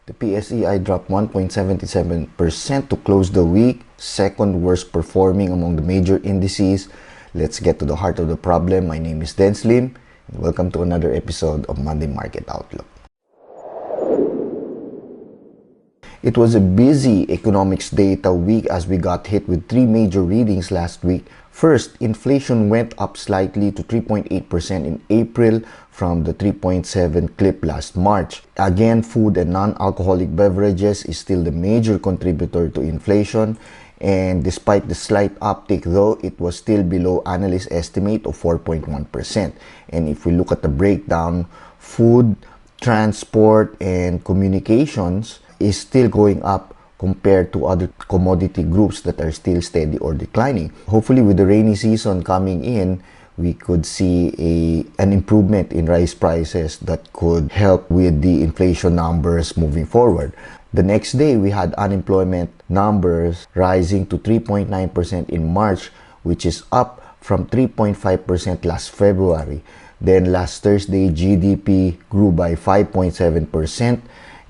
The PSEi dropped 1.77% to close the week, second worst performing among the major indices. Let's get to the heart of the problem. My name is Slim, and welcome to another episode of Monday Market Outlook. It was a busy economics data week as we got hit with three major readings last week. First, inflation went up slightly to 3.8% in April from the 3.7 clip last March. Again, food and non-alcoholic beverages is still the major contributor to inflation. And despite the slight uptick though, it was still below analyst estimate of 4.1%. And if we look at the breakdown, food, transport, and communications is still going up compared to other commodity groups that are still steady or declining. Hopefully with the rainy season coming in, we could see an improvement in rice prices that could help with the inflation numbers moving forward. The next day, we had unemployment numbers rising to 3.9% in March, which is up from 3.5% last February. Then last Thursday, GDP grew by 5.7%.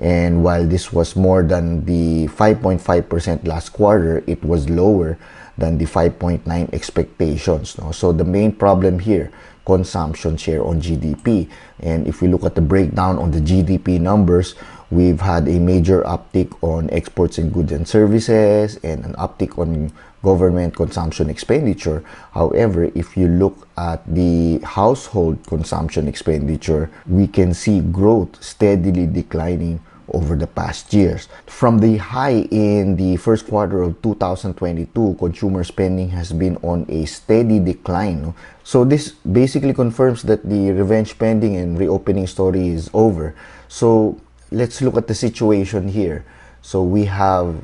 And while this was more than the 5.5% last quarter, it was lower than the 5.9 expectations. No? So the main problem here, consumption share on GDP. And if we look at the breakdown on the GDP numbers, we've had a major uptick on exports and goods and services and an uptick on government consumption expenditure. However, if you look at the household consumption expenditure, we can see growth steadily declining over the past years. From the high in the first quarter of 2022, consumer spending has been on a steady decline. No? So this basically confirms that the revenge spending and reopening story is over. So let's look at the situation here. So we have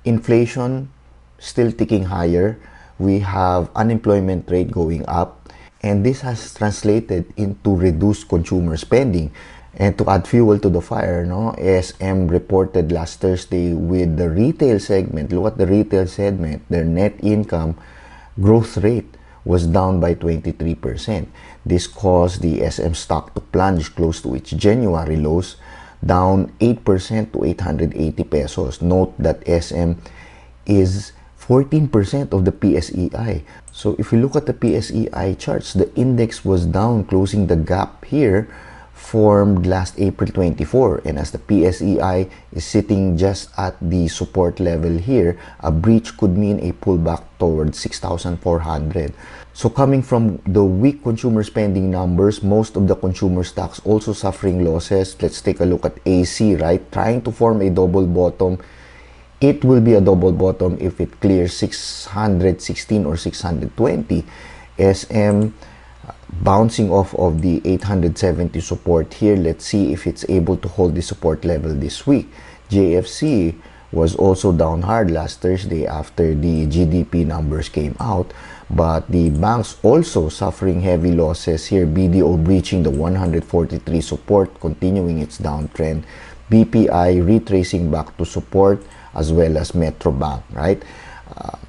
inflation still ticking higher. We have unemployment rate going up. And this has translated into reduced consumer spending. And to add fuel to the fire, SM reported last Thursday with the retail segment. Look at the retail segment. Their net income growth rate was down by 23%. This caused the SM stock to plunge close to its January lows, down 8% to 880 pesos. Note that SM is 14% of the PSEi. So if you look at the PSEi charts, the index was down, closing the gap here formed last April 24, and as the PSEi is sitting just at the support level here, a breach could mean a pullback towards 6,400. So coming from the weak consumer spending numbers, most of the consumer stocks also suffering losses. Let's take a look at AC, right? Trying to form a double bottom. It will be a double bottom if it clears 616 or 620. SM bouncing off of the 870 support here. Let's see if it's able to hold the support level this week. JFC was also down hard last Thursday after the GDP numbers came out, but the banks also suffering heavy losses here. BDO breaching the 143 support, continuing its downtrend. BPI retracing back to support, as well as Metro Bank, right?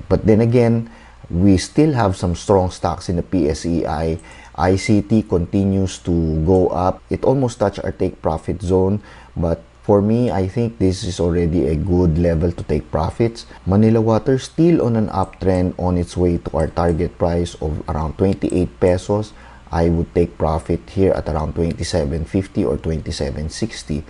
But then again, we still have some strong stocks in the PSEi. ICT continues to go up. It almost touched our take profit zone, but for me, I think this is already a good level to take profits. Manila Water still on an uptrend on its way to our target price of around 28 pesos. I would take profit here at around 27.50 or 27.60.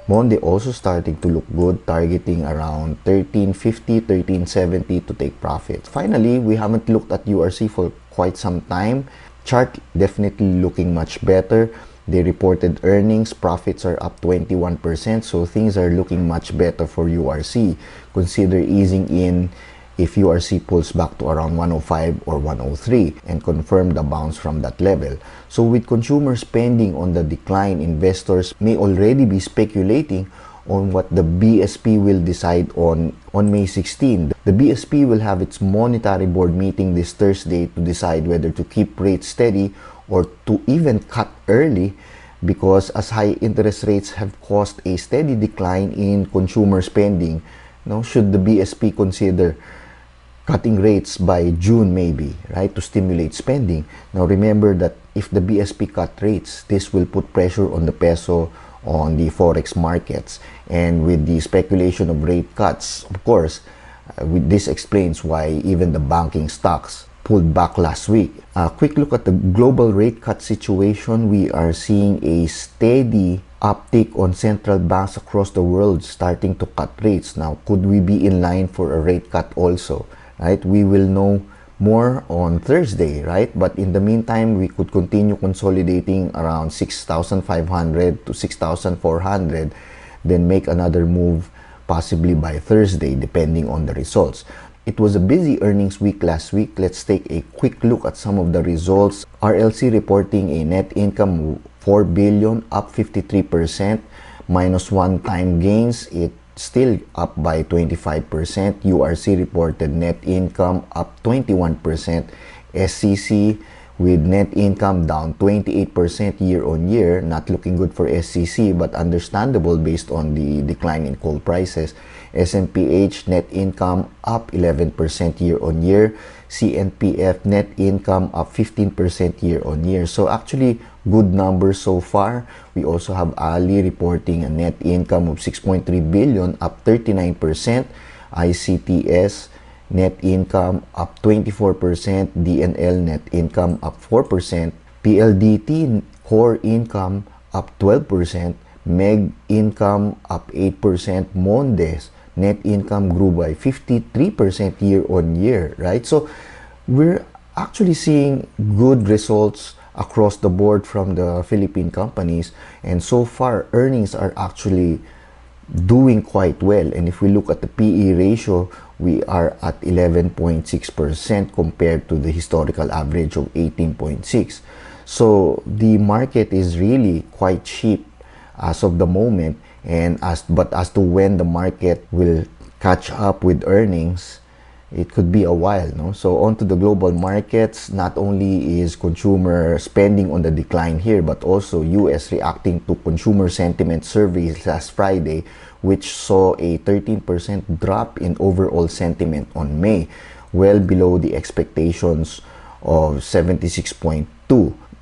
Monde also starting to look good, targeting around 13.50, 13.70 to take profit. Finally, we haven't looked at URC for quite some time. Chart definitely looking much better. They reported earnings, profits are up 21%, so things are looking much better for URC. Consider easing in if URC pulls back to around 105 or 103 and confirm the bounce from that level. So with consumer spending on the decline, investors may already be speculating on what the BSP will decide on May 16. The BSP will have its monetary board meeting this Thursday to decide whether to keep rates steady or to even cut early, because as high interest rates have caused a steady decline in consumer spending, should the BSP consider cutting rates by June maybe, right, to stimulate spending? Now remember that if the BSP cut rates, this will put pressure on the peso on the forex markets. And with the speculation of rate cuts, of course, this explains why even the banking stocks pulled back last week. A quick look at the global rate cut situation. We are seeing a steady uptick on central banks across the world starting to cut rates. Now, could we be in line for a rate cut also? Right? We will know more on Thursday, right? But in the meantime, we could continue consolidating around 6,500 to 6,400, then make another move possibly by Thursday, depending on the results. It was a busy earnings week last week. Let's take a quick look at some of the results. RLC reporting a net income of 4 billion, up 53%, minus one-time gains. It still up by 25%. URC reported net income up 21%. SCC with net income down 28% year-on-year. Not looking good for SCC, but understandable based on the decline in coal prices. SMPH net income up 11% year-on-year. CNPF net income up 15% year-on-year. So actually, good numbers so far. We also have Ali reporting a net income of 6.3 billion, up 39%. ICTS net income up 24%. DNL net income up 4%. PLDT core income up 12%. MEG income up 8%. Mondes net income grew by 53% year-on-year, right? So we're actually seeing good results across the board from the Philippine companies, and so far earnings are actually doing quite well. And if we look at the PE ratio, we are at 11.6% compared to the historical average of 18.6. So the market is really quite cheap as of the moment, and as to when the market will catch up with earnings, it could be a while, no? So on to the global markets. Not only is consumer spending on the decline here, but also US reacting to consumer sentiment surveys last Friday, which saw a 13% drop in overall sentiment on May, well below the expectations of 76.2.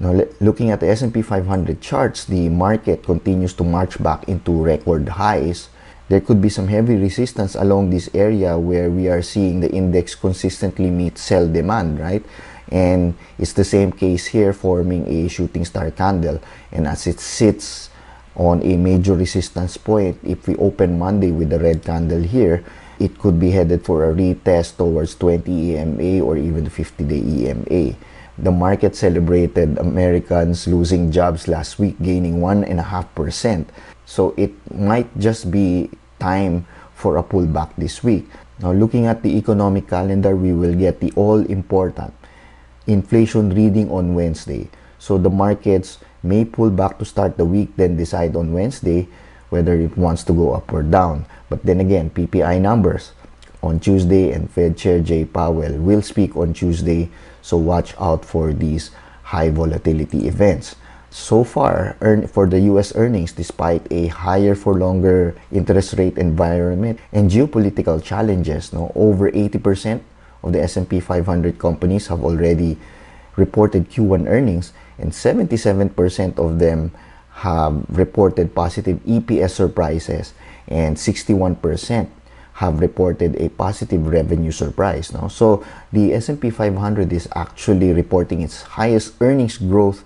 Now, looking at the S&P 500 charts, the market continues to march back into record highs. There could be some heavy resistance along this area where we are seeing the index consistently meet sell demand, right? And it's the same case here, forming a shooting star candle. And as it sits on a major resistance point, if we open Monday with the red candle here, it could be headed for a retest towards 20 EMA or even the 50-day EMA. The market celebrated Americans losing jobs last week, gaining 1.5%. So it might just be time for a pullback this week. Now, looking at the economic calendar, we will get the all-important inflation reading on Wednesday. So the markets may pull back to start the week, then decide on Wednesday whether it wants to go up or down. But then again, PPI numbers on Tuesday, and Fed Chair Jay Powell will speak on Tuesday, so watch out for these high volatility events. So far, for the US earnings, despite a higher for longer interest rate environment and geopolitical challenges, over 80% of the S&P 500 companies have already reported Q1 earnings, and 77% of them have reported positive EPS surprises, and 61% have reported a positive revenue surprise. So the S&P 500 is actually reporting its highest earnings growth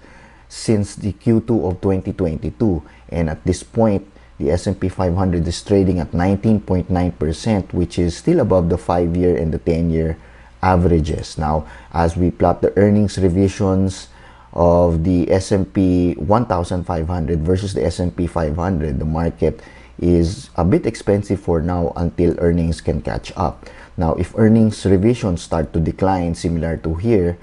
since the Q2 of 2022, and at this point the S&P 500 is trading at 19.9%, which is still above the 5-year and the 10-year averages. Now, as we plot the earnings revisions of the S&P 1500 versus the S&P 500, the market is a bit expensive for now until earnings can catch up. Now, if earnings revisions start to decline similar to here,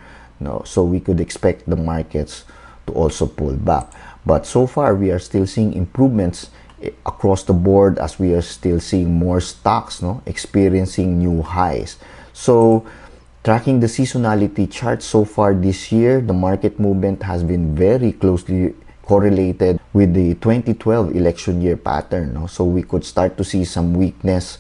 so we could expect the markets to also pull back. But so far, we are still seeing improvements across the board, as we are still seeing more stocks experiencing new highs. So tracking the seasonality chart so far this year, the market movement has been very closely correlated with the 2012 election year pattern. So we could start to see some weakness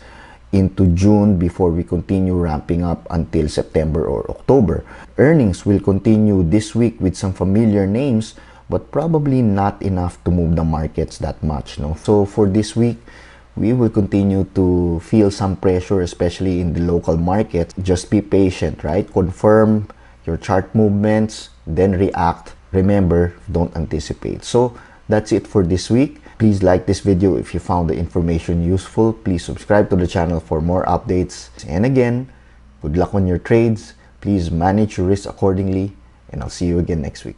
into June before we continue ramping up until September or October. Earnings will continue this week with some familiar names, but probably not enough to move the markets that much, no? So for this week, we will continue to feel some pressure, especially in the local market. Just be patient, right? Confirm your chart movements, then react. Remember, don't anticipate. So that's it for this week. Please like this video if you found the information useful. Please subscribe to the channel for more updates. And again, good luck on your trades. Please manage your risk accordingly, and I'll see you again next week.